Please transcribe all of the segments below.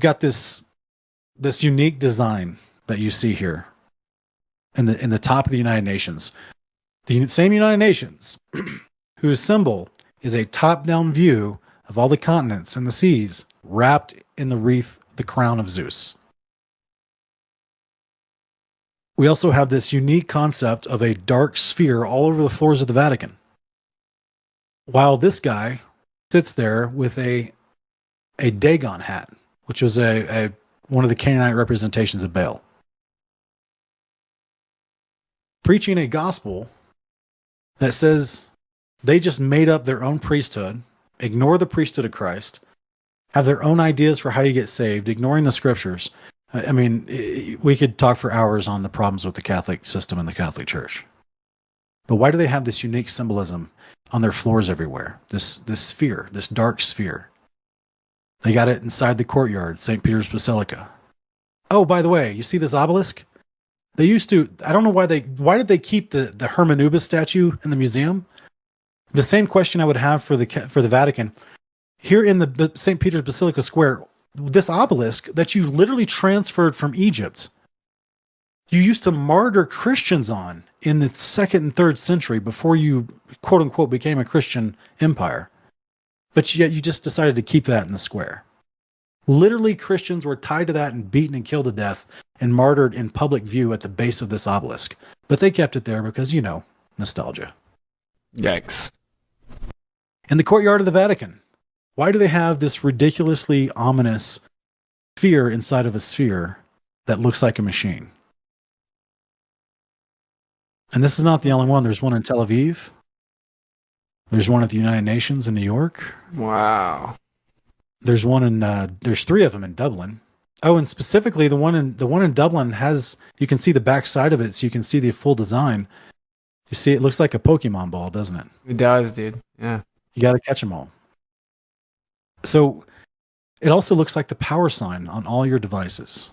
got this unique design that you see here in the top of the United Nations. The same United Nations whose symbol is a top-down view of all the continents and the seas wrapped in the wreath, the crown of Zeus. We also have this unique concept of a dark sphere all over the floors of the Vatican. While this guy sits there with a Dagon hat, which was one of the Canaanite representations of Baal, preaching a gospel that says they just made up their own priesthood, ignore the priesthood of Christ, have their own ideas for how you get saved, ignoring the scriptures. I mean, we could talk for hours on the problems with the Catholic system and the Catholic Church. But why do they have this unique symbolism on their floors everywhere? This sphere, this dark sphere. They got it inside the courtyard, St. Peter's Basilica. Oh, by the way, you see this obelisk? They used to, I don't know why did they keep the Hermanubis statue in the museum? The same question I would have for the Vatican. Here in the St. Peter's Basilica Square, this obelisk that you literally transferred from Egypt, you used to martyr Christians on in the 2nd and 3rd century before you, quote unquote, became a Christian empire. But yet you just decided to keep that in the square. Literally, Christians were tied to that and beaten and killed to death and martyred in public view at the base of this obelisk. But they kept it there because, nostalgia. Yikes. In the courtyard of the Vatican, why do they have this ridiculously ominous sphere inside of a sphere that looks like a machine? And this is not the only one. There's one in Tel Aviv. There's one at the United Nations in New York. Wow. There's one in there's 3 of them in Dublin. Oh, and specifically the one in Dublin you can see the back side of it, so you can see the full design. You see, it looks like a Pokemon ball, doesn't it? It does, dude. Yeah. You got to catch them all. So it also looks like the power sign on all your devices.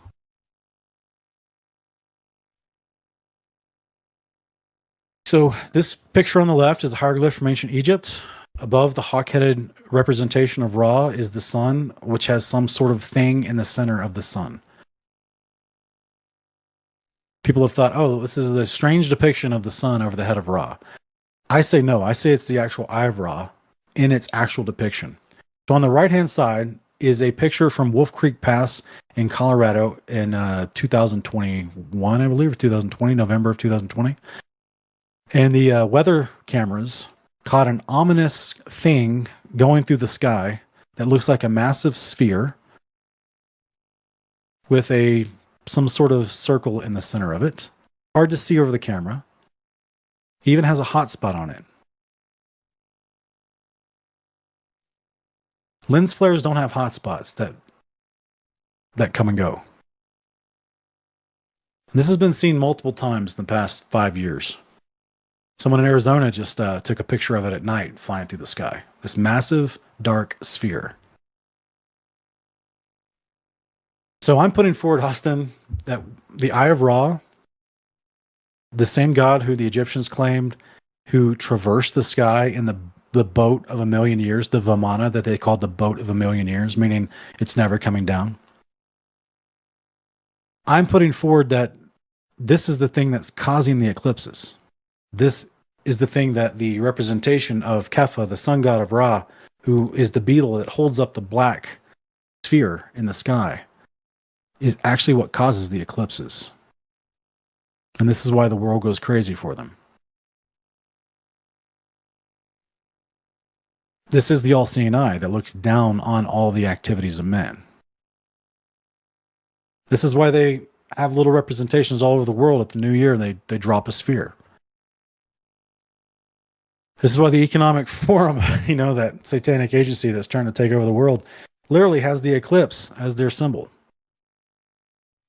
So this picture on the left is a hieroglyph from ancient Egypt. Above the hawk-headed representation of Ra is the sun, which has some sort of thing in the center of the sun. People have thought, oh, this is a strange depiction of the sun over the head of Ra. I say no. I say it's the actual eye of Ra in its actual depiction. So on the right-hand side is a picture from Wolf Creek Pass in Colorado in 2021, I believe, or 2020, November of 2020. And the weather cameras caught an ominous thing going through the sky that looks like a massive sphere with some sort of circle in the center of it. Hard to see over the camera. It even has a hot spot on it. Lens flares don't have hot spots that come and go. This has been seen multiple times in the past 5 years. Someone in Arizona just took a picture of it at night flying through the sky. This massive dark sphere. So I'm putting forward, Austin, that the Eye of Ra, the same God who the Egyptians claimed, who traversed the sky in the boat of a million years, the Vamana that they called the boat of a million years, meaning it's never coming down. I'm putting forward that this is the thing that's causing the eclipses. This is the thing that the representation of Kefa, the sun god of Ra, who is the beetle that holds up the black sphere in the sky, is actually what causes the eclipses. And this is why the world goes crazy for them. This is the all-seeing eye that looks down on all the activities of men. This is why they have little representations all over the world at the new year, and they drop a sphere. This is why the Economic Forum, that satanic agency that's trying to take over the world, literally has the eclipse as their symbol.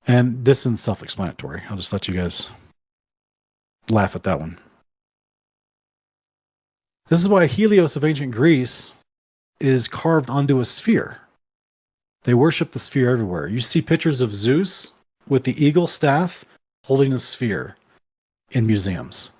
And this is self-explanatory. I'll just let you guys laugh at that one. This is why Helios of ancient Greece is carved onto a sphere. They worship the sphere everywhere. You see pictures of Zeus with the eagle staff holding a sphere in museums.